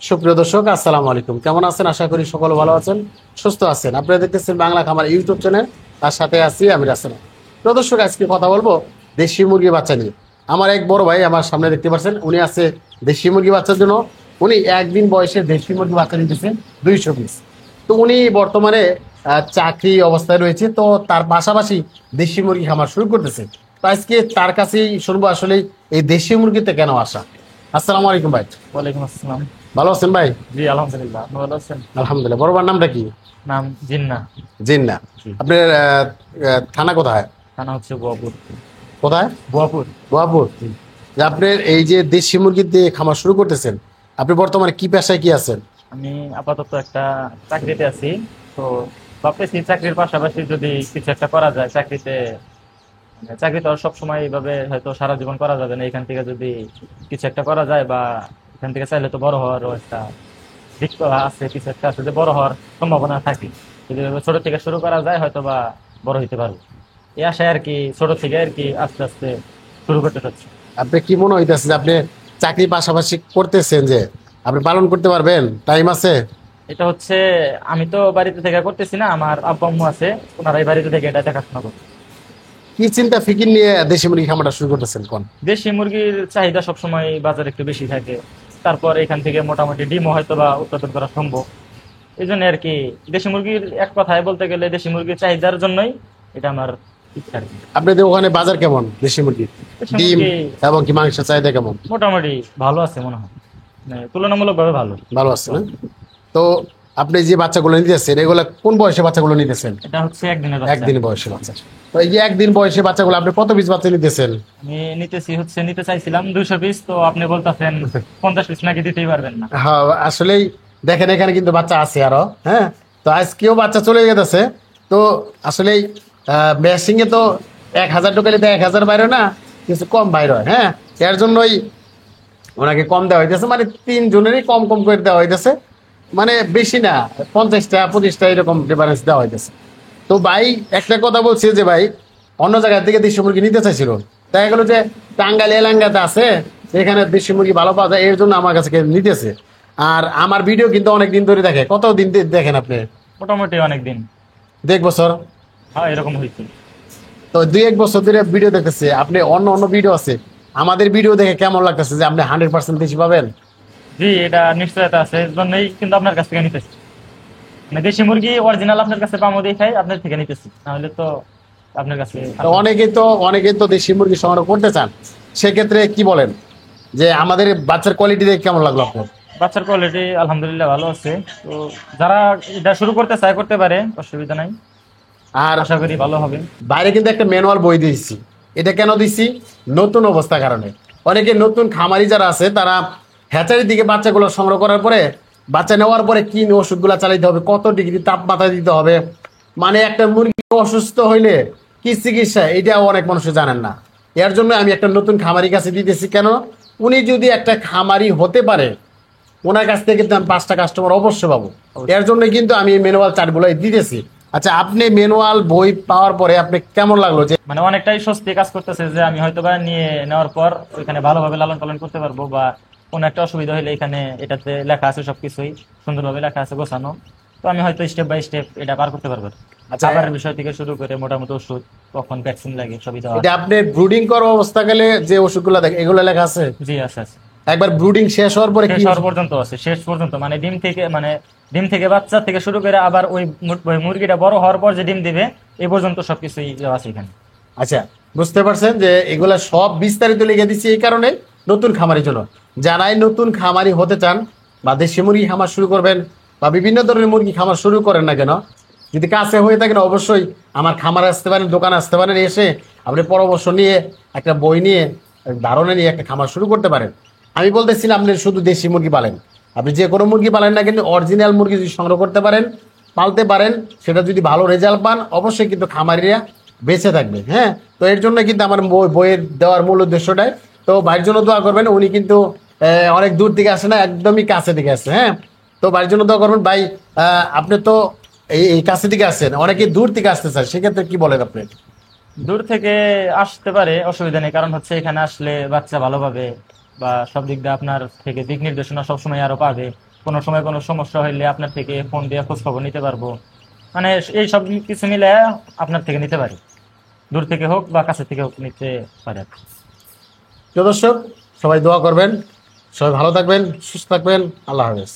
সুপ্রিয় দর্শক, আসসালামু আলাইকুম। কেমন আছেন? আশা করি সকলে ভালো আছেন, সুস্থ আছেন। আপনারা দেখতেছেন বাংলা খামার ইউটিউব চ্যানেল। তার সাথে আছি আমি রাসেল। প্রিয় দর্শক, আজকে কথা বলবো দেশি মুরগি বাচ্চা নিয়ে। আমার এক বড় ভাই আমার সামনে দেখতে পাচ্ছেন, উনি আছে দেশি মুরগি বাচ্চার জন্য। উনি একদিন বয়সে দেশি মুরগি বাচ্চা নিতেছেন 200 পিস। তো উনি বর্তমানে চাকরি অবস্থায় রয়েছে, তো তার পাশাপাশি দেশি মুরগি খামার শুরু করতেছে। তো আজকে তার কাছেই শুনবো আসলে এই দেশি মুরগিতে কেন আসা। আসসালামু আলাইকুম ভাই। ওয়ালাইকুম আসসালাম। ভালো আছেন ভাই? জি আলহামদুলিল্লাহ, আপনি ভালো আছেন? আলহামদুলিল্লাহ। বড়বার নামটা কি? নাম জিন্না। জিন্না। জি। আপনার থানা কোথায়? থানা হচ্ছে বোয়াপুর। কোথায়? বোয়াপুর। বোয়াপুর। জি। যে আপনার এই যে দেশি মুরগির দিয়ে খামার শুরু করতেছেন, আপনি বর্তমানে কি পেশায় কি আছেন? আমি আপাতত একটা চাকরিতে আছি। তো ভাবতেছি চাকরির পাশাপাশি যদি কিছু একটা করা যায় চাকরিতে, মানে চাকরি তো আর সবসময় এইভাবে হয়তো সারা জীবন করা যাবে না। এখান থেকে যদি কিছু একটা করা যায় বা এখান থেকে চাইলে তো বড় হওয়ারও একটা দিক তো আছে, কিছু একটা আছে যে বড় হওয়ার সম্ভাবনা থাকে। যদি এভাবে ছোট থেকে শুরু করা যায় হয়তো বা বড় হইতে পারবো। এই আশায় আর কি ছোট থেকে আর কি আস্তে আস্তে শুরু করতে চাচ্ছি। আপনি কি মনে হইতেছে যে আপনি চাকরি পাশাপাশি করতেছেন, যে আপনি পালন করতে পারবেন? টাইম আছে? এটা হচ্ছে, আমি তো বাড়িতে থেকে করতেছি না, আমার আব্বু আম্মু আছে, ওনারাই বাড়িতে থেকে এটা দেখাশোনা করে। কি চিন্তা ফিকির নিয়ে দেশি মুরগি খামারটা শুরু করতেছেন কোন? দেশি মুরগির চাহিদা সবসময় বাজারে একটু বেশি থাকে। তারপর এখান থেকে মোটামুটি ডিমও হয়তো বা উৎপাদন করা সম্ভব। এই জন্য আর কি দেশি মুরগির, এক কথায় বলতে গেলে দেশি মুরগির চাহিদার জন্যই এটা আমার ইচ্ছা আর কি। আপনাদের ওখানে বাজার কেমন দেশি মুরগি? দেশি ডিম মুরগি এবং কি মাংসের চাহিদা কেমন? মোটামুটি ভালো আছে মনে হয়, মানে তুলনামূলকভাবে ভালো। ভালো আছে না? তো আপনি যে বাচ্চাগুলো নিতেছেন, এগুলো কোন বয়সে বাচ্চাগুলো নিতেছেন? এটা হচ্ছে একদিনের বাচ্চা। একদিন বয়সে বাচ্চা। তো এই যে একদিন বয়সে বাচ্চাগুলো আপনি কত পিস বাচ্চা নিতেছেন? আমি নিতে চাইছিলাম 200 পিস, তো আপনি বলতেছেন 50 পিস নাকি দিতেই পারবেন না। হ্যাঁ, আসলেই দেখেন এখানে কিন্তু বাচ্চা আছে আরো। হ্যাঁ, তো আজকেও বাচ্চা চলে গেছে। তো আসলেই মেশিং এ তো 1,000 ঢুকালে তো 1,000 বাইরে না, কিছু কম বাইরে হয়। হ্যাঁ, এর জন্যই ওনাকে কম দেওয়া হইতেছে, মানে 3 জনেরই কম কম করে দেওয়া হইতেছে। মানে বেশি না, 50টা 25টা এরকম ডিফারেন্স দেওয়া হইতেছে। তো ভাই একটা কথা বলছি যে ভাই, অন্য জায়গা থেকে দেশি মুরগি নিতে চাইছিল, দেখা গেল যে টাঙ্গাইল এলাঙ্গাতে আছে, এখানে দেশি মুরগি ভালো পাওয়া যায়, এর জন্য আমার কাছে নিতেছে। আর আমার ভিডিও কিন্তু অনেক দিন ধরে দেখে। কত দিন দেখেন আপনি? মোটামুটি অনেকদিন। 2 এক বছর। হ্যাঁ, এরকম হয়েছে। তো 2 এক বছর ধরে ভিডিও দেখতেছে আপনি। অন্য অন্য ভিডিও আছে, আমাদের ভিডিও দেখে কেমন লাগতেছে যে আপনি 100% বেশি পাবেন? জি, এটা নিশ্চয়তা আছে, এর জন্যই কিন্তু আপনার কাছ থেকে নিতেছি। মানে দেশি মুরগি অরিজিনাল আপনার কাছে পামো দেখাই আপনার থেকে নিতেছি, নাহলে তো আপনার কাছে তো অনেকেই তো দেশি মুরগি সংগ্রহ করতে চান। সেক্ষেত্রে কি বলেন যে আমাদের বাচ্চার কোয়ালিটি দেখে কেমন লাগলো আপনার? বাচ্চার কোয়ালিটি আলহামদুলিল্লাহ ভালো আছে। তো যারা এটা শুরু করতে চায় করতে পারে, অসুবিধা নাই। আর আশা করি ভালো হবে। বাইরে কিন্তু একটা ম্যানুয়াল বই দিয়েছি। এটা কেন দিছি? নতুন অবস্থার কারণে। অনেকে নতুন খামারি যারা আছে তারা হ্যাচারির দিকে বাচ্চাগুলো সংগ্রহ করার পরে, বাচ্চা নেওয়ার পরে কি ওষুধগুলো চালাইতে হবে, কত ডিগ্রি তাপমাত্রা দিতে হবে, মানে একটা মুরগি অসুস্থ হইলে কি চিকিৎসা, এটা অনেক মানুষ জানেন না। এর জন্য আমি একটা নতুন খামারির কাছে দিতেছি। কেন? উনি যদি একটা খামারি হতে পারে, ওনার কাছ থেকে কিন্তু আমি 5টা কাস্টমার অবশ্যই পাবো। এর জন্য কিন্তু আমি ম্যানুয়াল চার্টগুলো দিতেছি। আচ্ছা, আপনি ম্যানুয়াল বই পাওয়ার পরে আপনি কেমন লাগলো? যে মানে অনেকটাই স্বস্তি কাজ করতেছে যে আমি হয়তো বা নিয়ে নেওয়ার পর ওইখানে ভালোভাবে লালন পালন করতে পারবো, বা কোনো একটা অসুবিধা হলে এখানে এটাতে লেখা আছে, সবকিছুই সুন্দরভাবে লেখা আছে, গোছানো। তো আমি হয়তো স্টেপ বাই স্টেপ এটা পার করতে পারবো। আচ্ছা, খাবারের বিষয় থেকে শুরু করে মোটামুটি ওষুধ, কখন ভ্যাকসিন লাগে সবই দেওয়া এটা আছে। আপনি ব্রুডিং করা অবস্থা গেলে যে ওষুধগুলো দেখে এগুলো লেখা আছে? জি আছে আছে। একবার ব্রুডিং শেষ হওয়ার পরে শেষ কি? হওয়ার পর্যন্ত আছে, শেষ পর্যন্ত, মানে ডিম থেকে বাচ্চা থেকে শুরু করে আবার ওই ওই মুরগিটা বড় হওয়ার পর যে ডিম দিবে এই পর্যন্ত সবকিছুই দেওয়া আছে এখানে। আচ্ছা, বুঝতে পারছেন যে এগুলা সব বিস্তারিত লিখে দিচ্ছি এই কারণে, নতুন খামারির জন্য। যারাই নতুন খামারি হতে চান বা দেশি মুরগি খামার শুরু করবেন বা বিভিন্ন ধরনের মুরগি খামার শুরু করেন না কেন, যদি কাছে হয়ে থাকেন অবশ্যই আমার খামারে আসতে পারেন, দোকানে আসতে পারেন। এসে আপনি পরামর্শ নিয়ে একটা বই নিয়ে ধারণা নিয়ে একটা খামার শুরু করতে পারেন। আমি বলতেছিলাম আপনি শুধু দেশি মুরগি পালেন, আপনি যে কোনো মুরগি পালেন না, কিন্তু অরিজিনাল মুরগি যদি সংগ্রহ করতে পারেন, পালতে পারেন, সেটা যদি ভালো রেজাল্ট পান, অবশ্যই কিন্তু খামারিরা বেঁচে থাকবে। হ্যাঁ, তো এর জন্য কিন্তু আমার বইয়ের দেওয়ার মূল উদ্দেশ্যটাই। তো ভাইয়ের জন্য দোয়া করবেন। উনি কিন্তু অনেক দূর থেকে আসে না, একদমই কাছে থেকে আসে। হ্যাঁ, তো ভাইয়ের জন্য দোয়া করবেন। ভাই, আপনি তো এই কাছে থেকে আসছেন, অনেকে দূর থেকে আসতে চায়, সেক্ষেত্রে কি বলেন আপনি? দূর থেকে আসতে পারে, অসুবিধা নেই, কারণ হচ্ছে এখানে আসলে বাচ্চা ভালোভাবে বা সব দিক দিয়ে আপনার থেকে দিক নির্দেশনা সবসময় আরো পাবে। কোনো সময় কোনো সমস্যা হইলে আপনার থেকে ফোন দিয়ে খোঁজ খবর নিতে পারবো। মানে এই সব কিছু মিলে আপনার থেকে নিতে পারি, দূর থেকে হোক বা কাছে থেকে হোক নিতে পারে। প্রিয় দর্শক, সবাই দোয়া করবেন, সবাই ভালো থাকবেন, সুস্থ থাকবেন। আল্লাহ হাফেজ।